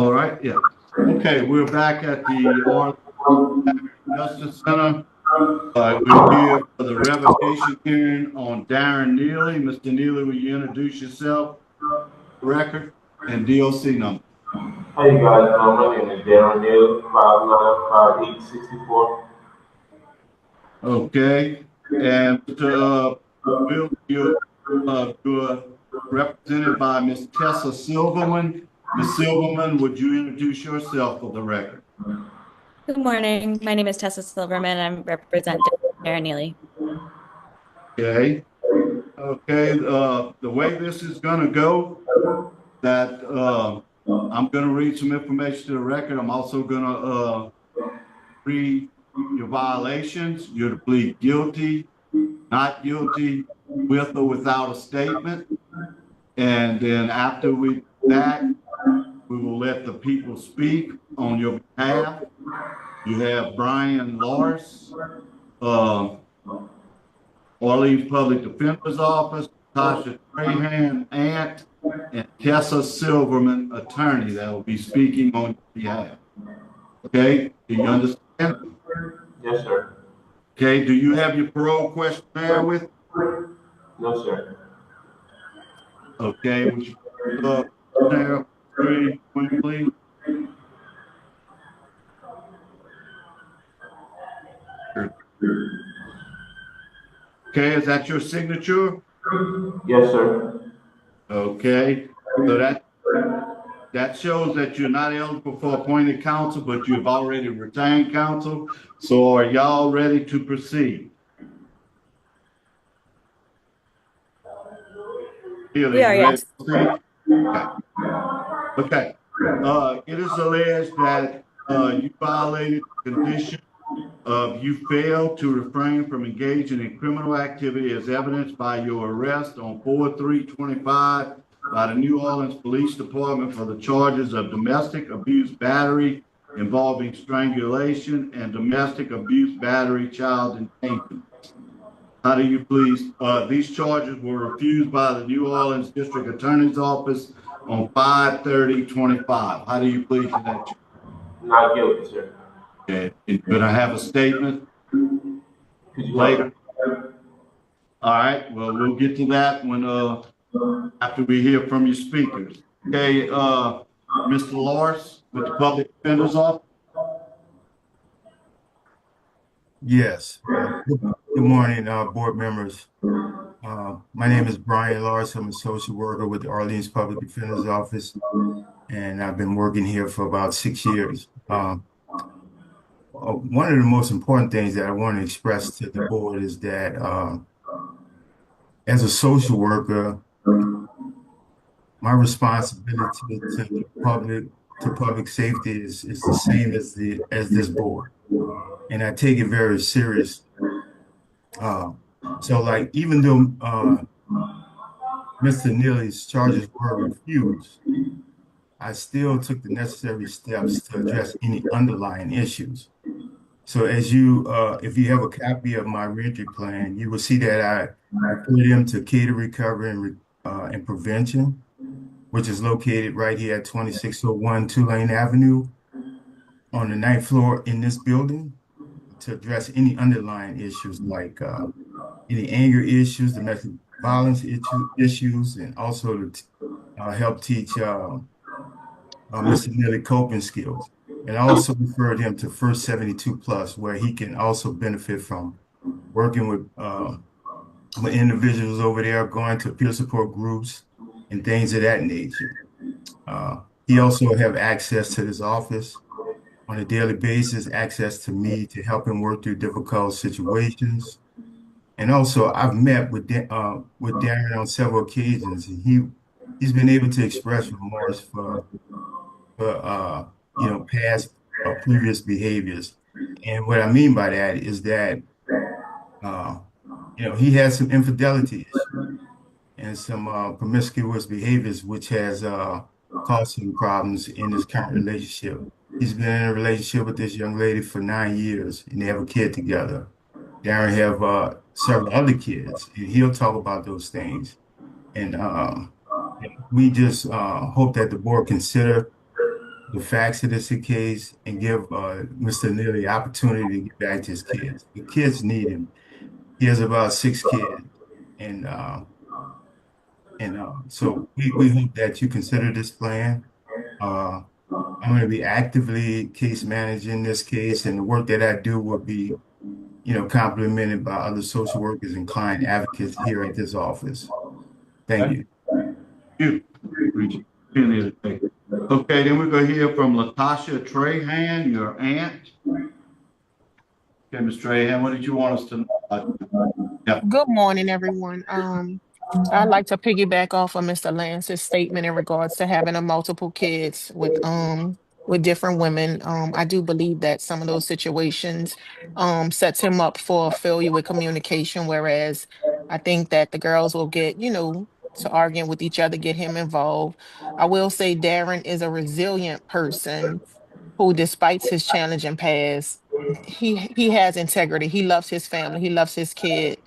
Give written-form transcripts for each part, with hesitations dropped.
All right, yeah. Okay, we're back at the Arlington Justice Center. We're here for the revocation hearing on Darren Neely. Mr. Neely, will you introduce yourself, record, and DOC number? How you guys doing? My name is Darren Neal, 5'9", 5'8", 64. Okay, and Will, you're represented by Ms. Tessa Silverman. Ms. Silverman, would you introduce yourself for the record? Good morning. My name is Tessa Silverman. I'm representing Darren Neely. Okay. Okay, the way this is gonna go, that I'm gonna read some information to the record. I'm also gonna read your violations. You're to plead guilty, not guilty, with or without a statement. And then after we will let the people speak on your behalf. You have Brian Lars, uh, Orleans Public Defender's Office, Tasha Trahan, Ant, and Tessa Silverman, attorney, that will be speaking on your behalf. Okay, do you understand? Yes, sir. Okay, do you have your parole questionnaire with? No, sir. Okay, would you questionnaire 3, please? Okay, is that your signature? Yes, sir. Okay, so that shows that you're not eligible for appointed counsel, but you've already retained counsel. So are y'all ready to proceed? We are, yes. Okay. It is alleged that you violated the condition of you failed to refrain from engaging in criminal activity as evidenced by your arrest on 4/3/25 by the New Orleans Police Department for the charges of domestic abuse battery involving strangulation and domestic abuse battery child endangerment. How do you please? These charges were refused by the New Orleans District Attorney's Office on 5/30/25. How do you plead to that? Not guilty, sir. Okay. Could I have a statement later? All right. Well, we'll get to that when after we hear from your speakers. Okay. Mr. Lars with the Public Defender's Office. Yes. Good morning, board members. My name is Brian Lars. I'm a social worker with the Orleans Public Defender's Office, and I've been working here for about 6 years. One of the most important things that I want to express to the board is that as a social worker, my responsibility to public safety is the same as this board, and I take it very serious. So, like, even though Mr. Neely's charges were refused, I still took the necessary steps to address any underlying issues. So as if you have a copy of my reentry plan, you will see that I referred him to Cater Recovery and Prevention, which is located right here at 2601 Tulane Avenue on the 9th floor in this building to address any underlying issues like any anger issues, domestic violence issues, and also to help teach Mr. Neely coping skills. And I also referred him to First 72 Plus, where he can also benefit from working with individuals over there, going to peer support groups and things of that nature. He also have access to this office on a daily basis, access to me to help him work through difficult situations. And also, I've met with Darren on several occasions, and he's been able to express remorse for past or previous behaviors. And what I mean by that is that he has some infidelity issues and some promiscuous behaviors, which has caused some problems in his current relationship. He's been in a relationship with this young lady for 9 years, and they have a kid together. Darren have several other kids, and he'll talk about those things. And we just hope that the board consider the facts of this case and give Mr. Neely the opportunity to get back to his kids. The kids need him. He has about 6 kids, and so we hope that you consider this plan. Uh, I'm going to be actively case managing this case, and the work that I do will be, complemented by other social workers and client advocates here at this office. Thank Okay, you. you. Appreciate it. Okay, then we're gonna hear from Latasha Trahan, your aunt. Okay, Ms. Trahan, what did you want us to know about? Yeah, Good morning, everyone. I'd like to piggyback off of Mr. Lance's statement in regards to having a multiple kids with different women. I do believe that some of those situations sets him up for a failure with communication, whereas I think that the girls will get, to arguing with each other, get him involved. I will say Darren is a resilient person who, despite his challenging past, he has integrity. He loves his family. He loves his kid.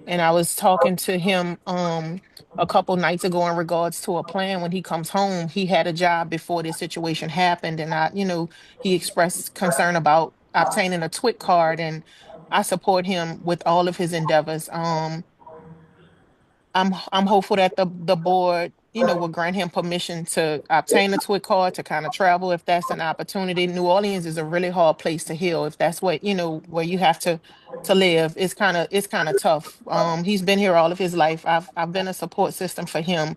And I was talking to him a couple nights ago in regards to a plan when he comes home. He had a job before this situation happened, and he expressed concern about obtaining a TWIC card, and I support him with all of his endeavors. I'm hopeful that the board, will grant him permission to obtain a TWIC card to kind of travel if that's an opportunity. New Orleans is a really hard place to heal if that's what, where you have to live. It's kind of tough. He's been here all of his life. I've been a support system for him.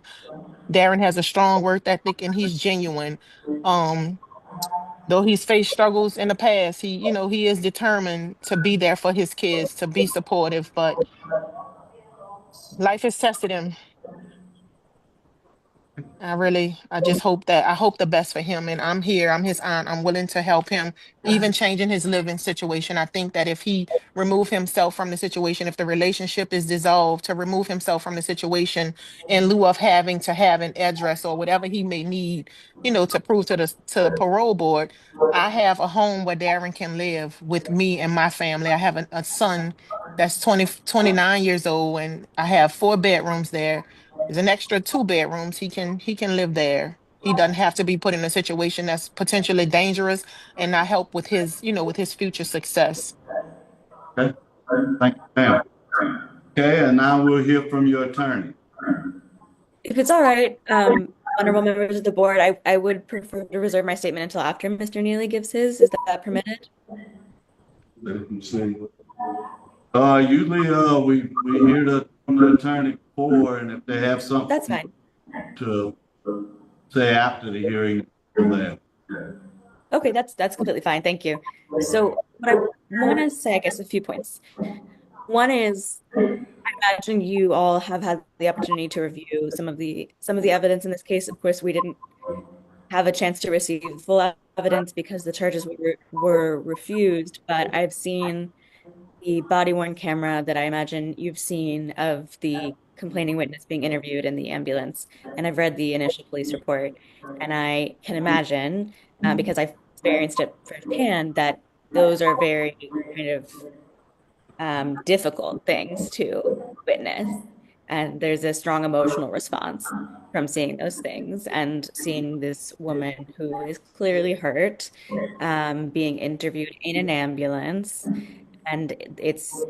Darren has a strong work ethic and he's genuine. Um, though he's faced struggles in the past, he is determined to be there for his kids, to be supportive, but life has tested him. I hope the best for him. And I'm here, I'm his aunt. I'm willing to help him, even changing his living situation. I think that if he remove himself from the situation, if the relationship is dissolved, to remove himself from the situation in lieu of having to have an address or whatever he may need, to prove to the parole board, I have a home where Darren can live with me and my family. I have a son that's 29 years old, and I have 4 bedrooms there. There's an extra 2 bedrooms. He can live there. He doesn't have to be put in a situation that's potentially dangerous, and I help with his future success. okay, thank you, ma'am. Okay, and now we'll hear from your attorney. If it's all right, honorable members of the board, I would prefer to reserve my statement until after Mr. Neely gives his. Is that permitted? Let me see. Usually, we hear from the attorney before, and if they have That's something fine. to say after the hearing, then. Okay, that's completely fine. Thank you. So what I want to say, I guess, a few points. One is, I imagine you all have had the opportunity to review some of the evidence in this case. Of course, we didn't have a chance to receive full evidence because the charges were refused, but I've seen the body-worn camera that I imagine you've seen of the complaining witness being interviewed in the ambulance, and I've read the initial police report, and I can imagine, because I've experienced it firsthand, that those are very kind of difficult things to witness. And there's a strong emotional response from seeing those things and seeing this woman who is clearly hurt, being interviewed in an ambulance. And it's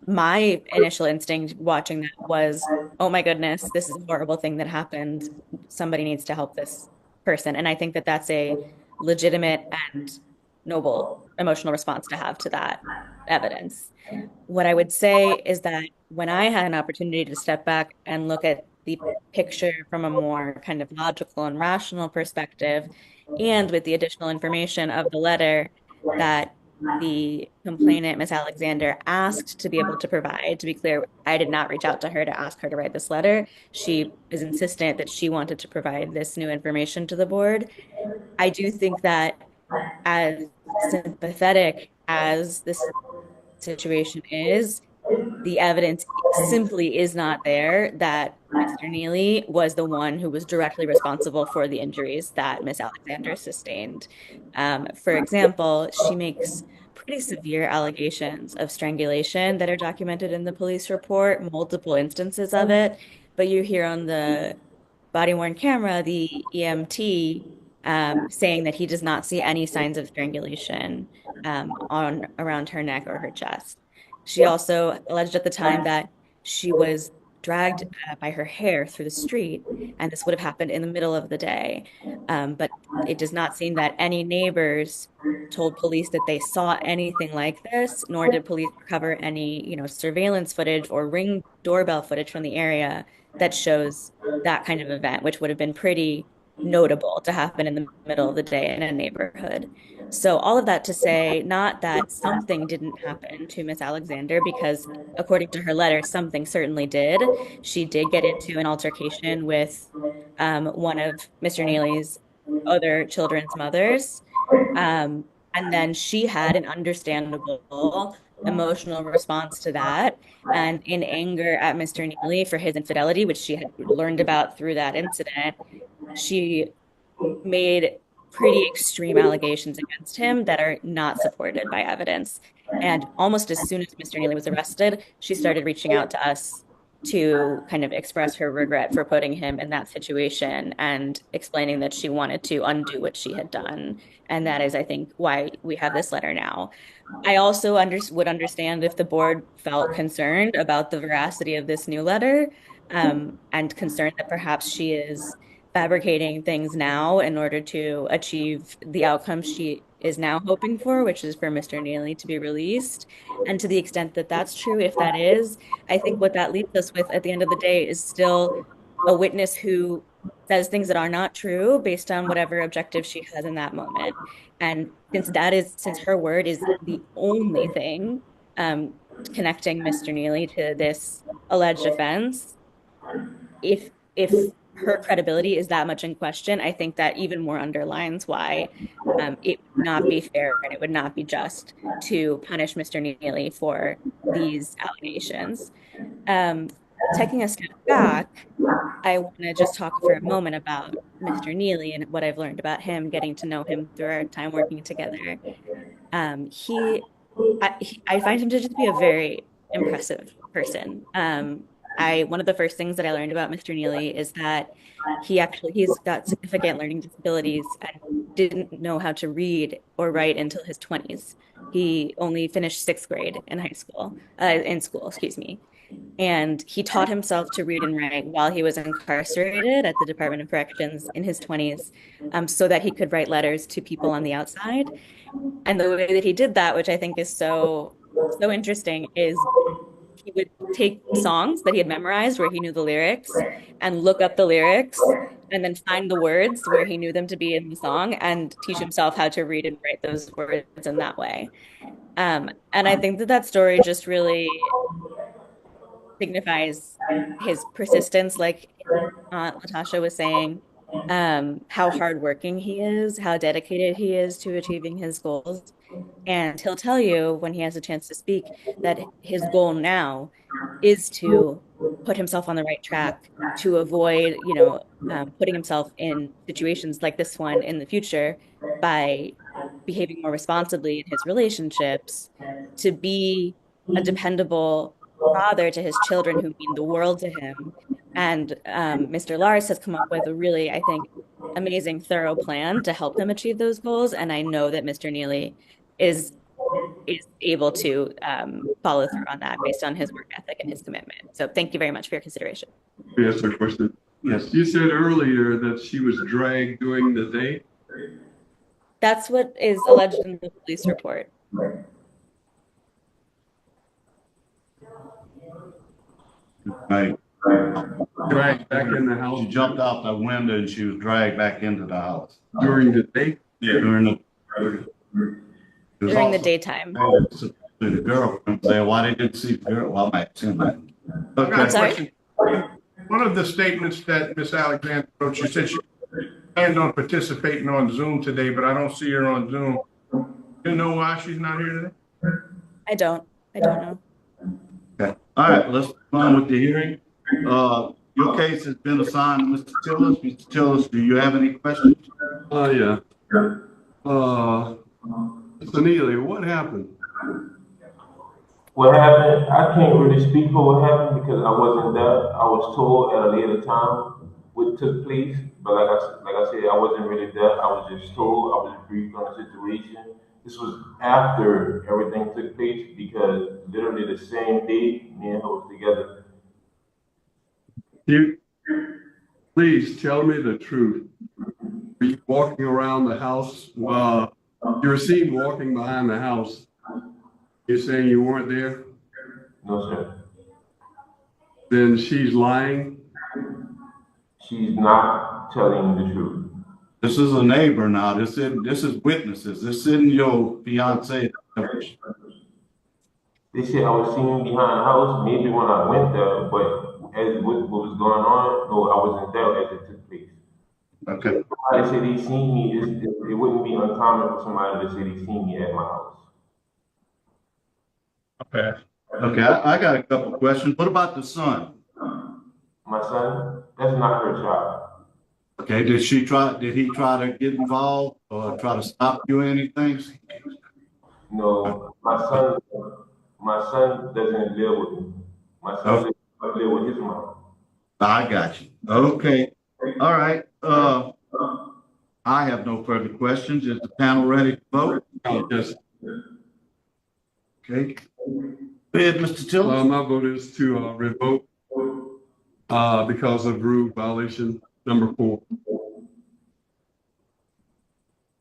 my initial instinct watching that was, oh my goodness, this is a horrible thing that happened. Somebody needs to help this person. And I think that that's a legitimate and noble emotional response to have to that evidence. What I would say is that when I had an opportunity to step back and look at the picture from a more kind of logical and rational perspective, and with the additional information of the letter that the complainant, Miss Alexander, asked to be able to provide. To be clear, I did not reach out to her to ask her to write this letter. She is insistent that she wanted to provide this new information to the board. I do think that, as sympathetic as this situation is, the evidence simply is not there that Mr. Neely was the one who was directly responsible for the injuries that Miss Alexander sustained. For example, she makes pretty severe allegations of strangulation that are documented in the police report, multiple instances of it. But you hear on the body-worn camera, the EMT saying that he does not see any signs of strangulation on around her neck or her chest. She also alleged at the time that she was dragged by her hair through the street, and this would have happened in the middle of the day. But it does not seem that any neighbors told police that they saw anything like this, nor did police recover any, surveillance footage or Ring doorbell footage from the area that shows that kind of event, which would have been pretty notable to happen in the middle of the day in a neighborhood. So all of that to say, not that something didn't happen to Miss Alexander, because according to her letter, something certainly did. She did get into an altercation with one of Mr. Neely's other children's mothers. And then she had an understandable emotional response to that. And in anger at Mr. Neely for his infidelity, which she had learned about through that incident, she made pretty extreme allegations against him that are not supported by evidence. And almost as soon as Mr. Neely was arrested, she started reaching out to us to kind of express her regret for putting him in that situation and explaining that she wanted to undo what she had done. And that is, I think, why we have this letter now. I also would understand if the board felt concerned about the veracity of this new letter, and concerned that perhaps she is fabricating things now in order to achieve the outcome she is now hoping for, which is for Mr. Neely to be released. And to the extent that that's true, if that is, I think what that leaves us with at the end of the day is still a witness who says things that are not true based on whatever objective she has in that moment. And since her word is the only thing connecting Mr. Neely to this alleged offense, if her credibility is that much in question, I think that even more underlines why it would not be fair and it would not be just to punish Mr. Neely for these allegations. Taking a step back, I want to just talk for a moment about Mr. Neely and what I've learned about him, getting to know him through our time working together. I find him to just be a very impressive person. One of the first things that I learned about Mr. Neely is that he's got significant learning disabilities and didn't know how to read or write until his 20s. He only finished sixth grade in school, excuse me. And he taught himself to read and write while he was incarcerated at the Department of Corrections in his 20s, so that he could write letters to people on the outside. And the way that he did that, which I think is so interesting, is he would take songs that he had memorized where he knew the lyrics and look up the lyrics and then find the words where he knew them to be in the song and teach himself how to read and write those words in that way. And I think that story just really signifies his persistence, like Latasha was saying, how hardworking he is, how dedicated he is to achieving his goals. And he'll tell you when he has a chance to speak that his goal now is to put himself on the right track to avoid, putting himself in situations like this one in the future by behaving more responsibly in his relationships, to be a dependable father to his children who mean the world to him. And Mr. Lars has come up with a really, I think, amazing, thorough plan to help him achieve those goals. And I know that Mr. Neely is able to follow through on that based on his work ethic and his commitment. So thank you very much for your consideration. Yes, sir. Question. Yes. You said earlier that she was dragged during the day. That's what is alleged in the police report. Right. Dragged back in the house. She jumped out the window and she was dragged back into the house. During the day? Yeah, during the daytime. The girlfriend say, why they didn't see the girl? Well, I'm asking that. Okay. I'm sorry? One of the statements that Ms. Alexander wrote, she said she planned on participating on Zoom today, but I don't see her on Zoom. Do you know why she's not here today? I don't know. Okay. All right, let's go on with the hearing. Your case has been assigned to Mr. Tillis. Mr. Tillis, do you have any questions? Yeah. Mr. Neely, what happened? What happened? I can't really speak for what happened because I wasn't there. I was told at a later time what took place, but like I said, I wasn't really there. I was just told, I was briefed on the situation. This was after everything took place because literally the same day me and her was together. You, please tell me the truth. Were you walking around the house? You were seen walking behind the house. You're saying you weren't there? No, sir. Then she's lying? She's not telling the truth. This is a neighbor now. This is witnesses. This isn't your fiance. They said I was seen behind the house, maybe when I went there, but as what was going on, no, I wasn't there as it took place. Okay. They say they seen me, it wouldn't be uncommon for somebody to say they seen me at my house. Okay. Okay, I got a couple of questions. What about the son? My son, that's not her child. Okay, did he try to get involved or try to stop you or anything? No, my son doesn't live with me. My son live with his mom. I got you. Okay. All right. I have no further questions. Is the panel ready to vote? Yes. Okay. Go ahead, Mr. Tillman. My vote is to revoke because of rule violation number 4.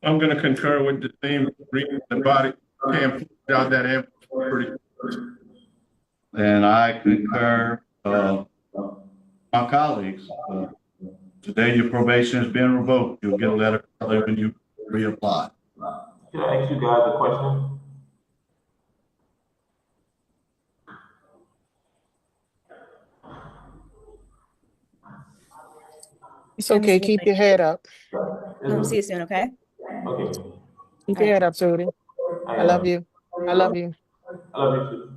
I'm gonna concur with the same reason the body cam out that ambulance pretty. And I concur, my colleagues. Today your probation has been revoked. You'll get a letter when you reapply. Can I ask you guys a question? It's okay. Keep your head up. I'll see you soon, okay? Okay. Keep your head up, Judy. I love you. I love you. I love you too.